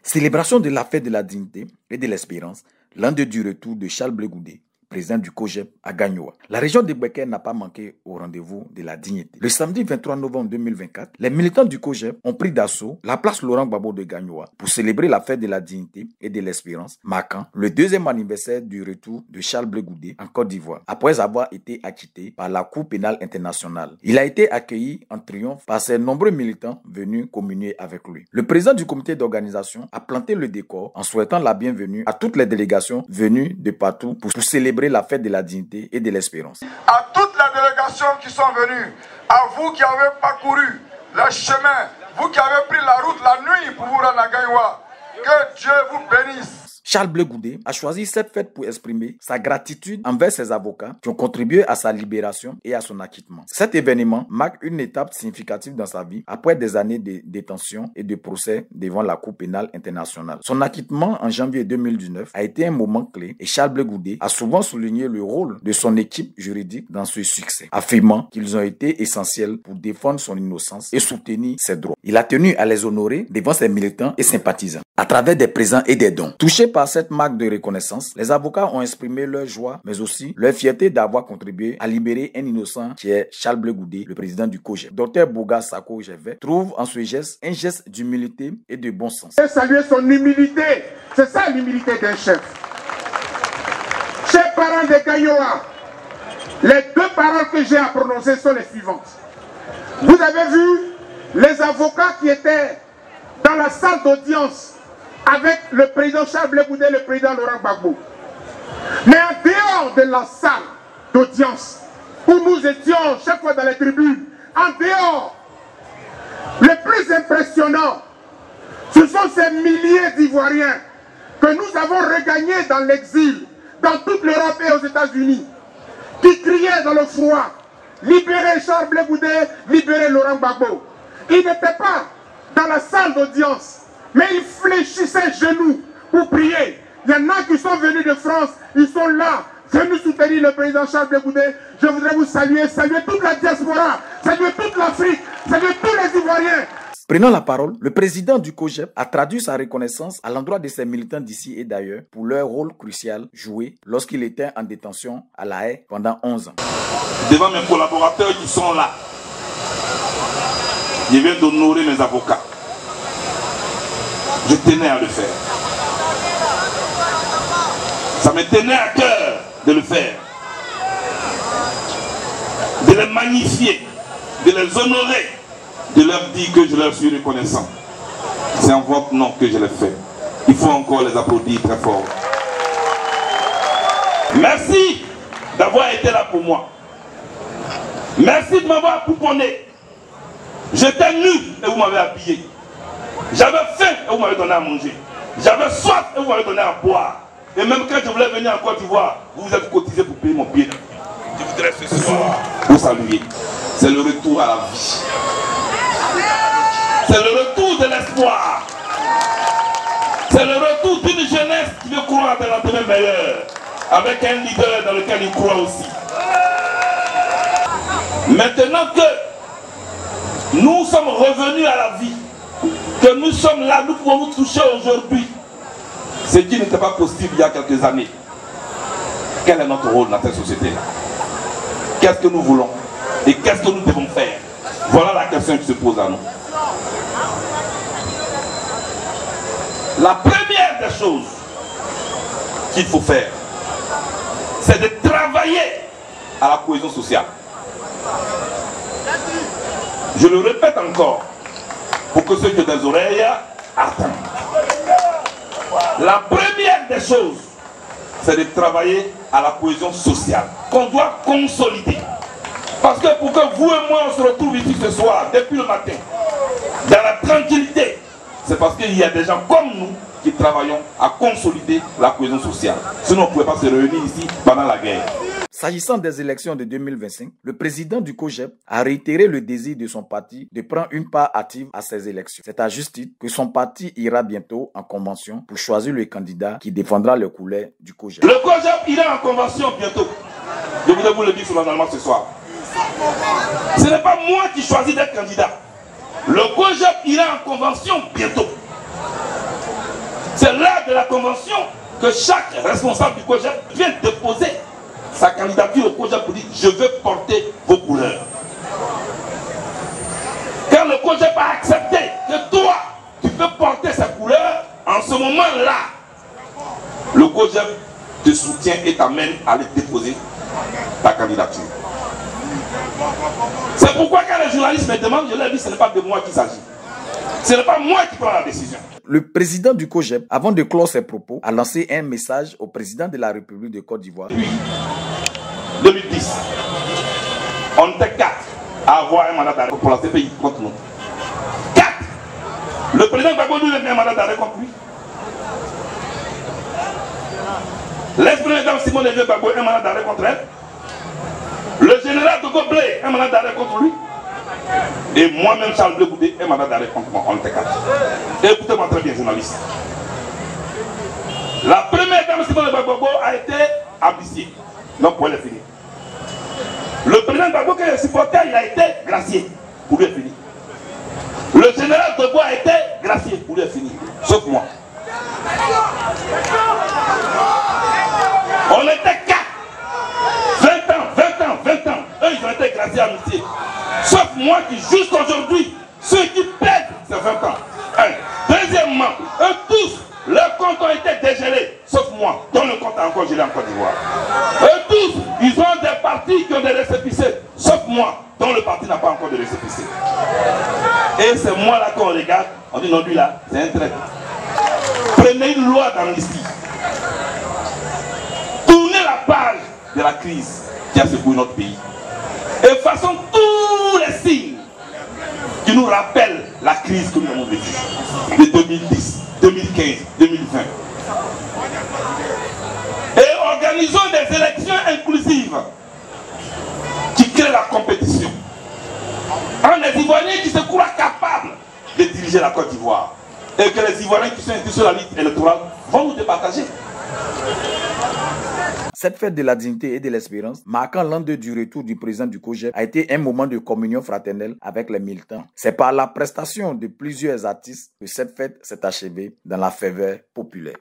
Célébration de la fête de la dignité et de l'espérance, lendemain du retour de Charles Blé Goudé, président du COJEP à Gagnoa. La région de Bouaké n'a pas manqué au rendez-vous de la dignité. Le samedi 23 novembre 2024, les militants du COJEP ont pris d'assaut la place Laurent Gbagbo de Gagnoa pour célébrer la fête de la dignité et de l'espérance, marquant le deuxième anniversaire du retour de Charles Blé Goudé en Côte d'Ivoire, après avoir été acquitté par la Cour pénale internationale. Il a été accueilli en triomphe par ses nombreux militants venus communier avec lui. Le président du comité d'organisation a planté le décor en souhaitant la bienvenue à toutes les délégations venues de partout pour célébrer la fête de la dignité et de l'espérance. À toutes les délégations qui sont venues, à vous qui avez parcouru le chemin, vous qui avez pris la route la nuit pour vous rendre à Gagnoa, que Dieu vous bénisse. Charles Blé Goudé a choisi cette fête pour exprimer sa gratitude envers ses avocats qui ont contribué à sa libération et à son acquittement. Cet événement marque une étape significative dans sa vie après des années de détention et de procès devant la Cour pénale internationale. Son acquittement en janvier 2019 a été un moment clé et Charles Blé Goudé a souvent souligné le rôle de son équipe juridique dans ce succès, affirmant qu'ils ont été essentiels pour défendre son innocence et soutenir ses droits. Il a tenu à les honorer devant ses militants et sympathisants à travers des présents et des dons. Touchés par cette marque de reconnaissance, les avocats ont exprimé leur joie, mais aussi leur fierté d'avoir contribué à libérer un innocent qui est Charles Blé Goudé, le président du COJEP. Dr Bouga Sako Gervais trouve en ce geste un geste d'humilité et de bon sens. Saluer son humilité, c'est ça l'humilité d'un chef. Chers parents de Gagnoa, les deux paroles que j'ai à prononcer sont les suivantes. Vous avez vu les avocats qui étaient dans la salle d'audience avec le président Charles Blé Goudé et le président Laurent Gbagbo. Mais en dehors de la salle d'audience, où nous étions chaque fois dans les tribunes, en dehors, le plus impressionnant, ce sont ces milliers d'Ivoiriens que nous avons regagnés dans l'exil, dans toute l'Europe et aux États-Unis, qui criaient dans le froid, libérez Charles Blé Goudé, libérez Laurent Gbagbo. Ils n'étaient pas dans la salle d'audience, mais ils fléchissaient genoux pour prier. Il y en a qui sont venus de France, ils sont là, venus soutenir le président Charles Blé Goudé. Je voudrais vous saluer, saluer toute la diaspora, saluer toute l'Afrique, saluer tous les Ivoiriens. Prenant la parole, le président du COJEP a traduit sa reconnaissance à l'endroit de ses militants d'ici et d'ailleurs pour leur rôle crucial joué lorsqu'il était en détention à La Haye pendant 11 ans. Devant mes collaborateurs qui sont là, je viens d'honorer mes avocats. Je tenais à le faire. Ça me tenait à cœur de le faire. De les magnifier, de les honorer, de leur dire que je leur suis reconnaissant. C'est en votre nom que je l'ai fait. Il faut encore les applaudir très fort. Merci d'avoir été là pour moi. Merci de m'avoir pouponné. J'étais nu et vous m'avez habillé. J'avais faim et vous m'avez donné à manger. J'avais soif et vous m'avez donné à boire. Et même quand je voulais venir en Côte d'Ivoire, vous vous êtes cotisé pour payer mon billet. Je voudrais ce soir vous saluer. C'est le retour à la vie. C'est le retour de l'espoir. C'est le retour d'une jeunesse qui veut croire dans un lendemain meilleur. Avec un leader dans lequel il croit aussi. Maintenant que nous sommes revenus à la vie, que nous sommes là, nous pouvons nous toucher aujourd'hui. Ce qui n'était pas possible il y a quelques années. Quel est notre rôle dans cette société-là? Qu'est-ce que nous voulons? Et qu'est-ce que nous devons faire? Voilà la question qui se pose à nous. La première des choses qu'il faut faire, c'est de travailler à la cohésion sociale. Je le répète encore, pour que ceux qui ont des oreilles attendent. La première des choses, c'est de travailler à la cohésion sociale, qu'on doit consolider. Parce que pour que vous et moi on se retrouve ici ce soir, depuis le matin, dans la tranquillité, c'est parce qu'il y a des gens comme nous qui travaillons à consolider la cohésion sociale. Sinon on ne pouvait pas se réunir ici pendant la guerre. S'agissant des élections de 2025, le président du COJEP a réitéré le désir de son parti de prendre une part active à ces élections. C'est à juste titre que son parti ira bientôt en convention pour choisir le candidat qui défendra les couleurs du COJEP. Le COJEP ira en convention bientôt. Je voudrais vous le dire solennellement ce soir. Ce n'est pas moi qui choisis d'être candidat. Le COJEP ira en convention bientôt. C'est l'heure de la convention que chaque responsable du COJEP vient déposer sa candidature au COJEP pour dire je veux porter vos couleurs. Quand le COJEP a accepté que toi, tu peux porter sa couleur, en ce moment-là, le COJEP te soutient et t'amène à aller déposer ta candidature. C'est pourquoi quand les journalistes me demandent, je leur dis ce n'est pas de moi qu'il s'agit. Ce n'est pas moi qui prends la décision. Le président du COJEP, avant de clore ses propos, a lancé un message au président de la République de Côte d'Ivoire. Depuis 2010, on était 4 à avoir un mandat d'arrêt pour la CPI contre nous. 4. Le président Gbagbo lui a mis un mandat d'arrêt contre lui. L'ex-première dame Simone Veil Gbagbo un mandat d'arrêt contre elle. Le général Dogo Blé un mandat d'arrêt contre lui. Et moi-même, Charles Blé Goudé, un mandat d'arrêt contre moi. On était 4. Écoutez-moi très bien, journaliste. La première dame Simone Veil Gbagbo a été amnistiée. Donc, pour elle est finie. Le président Gbagbo, qui est supporter, il a été gracié. Pour lui est fini. Le général Dogo a été gracié. Pour lui est fini. Sauf moi. On était 4. 20 ans. Eux, ils ont été graciés à amnistiés. Sauf moi qui, jusqu'aujourd'hui, ceux qui pèsent ces 20 ans. Deuxièmement, eux tous, leurs comptes ont été dégelés. Sauf moi, dont le compte a encore gelé en Côte d'Ivoire. Eux tous, ils ont des partis qui ont des récépissés. Sauf moi, dont le parti n'a pas encore de récépissé. Et c'est moi là qu'on regarde, on dit non, lui là, c'est un traître. Prenez une loi d'amnistie. Tournez la page de la crise qui a secoué notre pays. Et façon tous les signes qui nous rappellent la crise que nous avons vécue de 2010, 2015, 2020. Et organisons des élections inclusives qui créent la compétition. Un des Ivoiriens qui se croient capables de diriger la Côte d'Ivoire. Et que les Ivoiriens qui sont inscrits sur la liste électorale vont nous départager. Cette fête de la dignité et de l'espérance, marquant l'an 2 du retour du président du COJEP, a été un moment de communion fraternelle avec les militants. C'est par la prestation de plusieurs artistes que cette fête s'est achevée dans la ferveur populaire.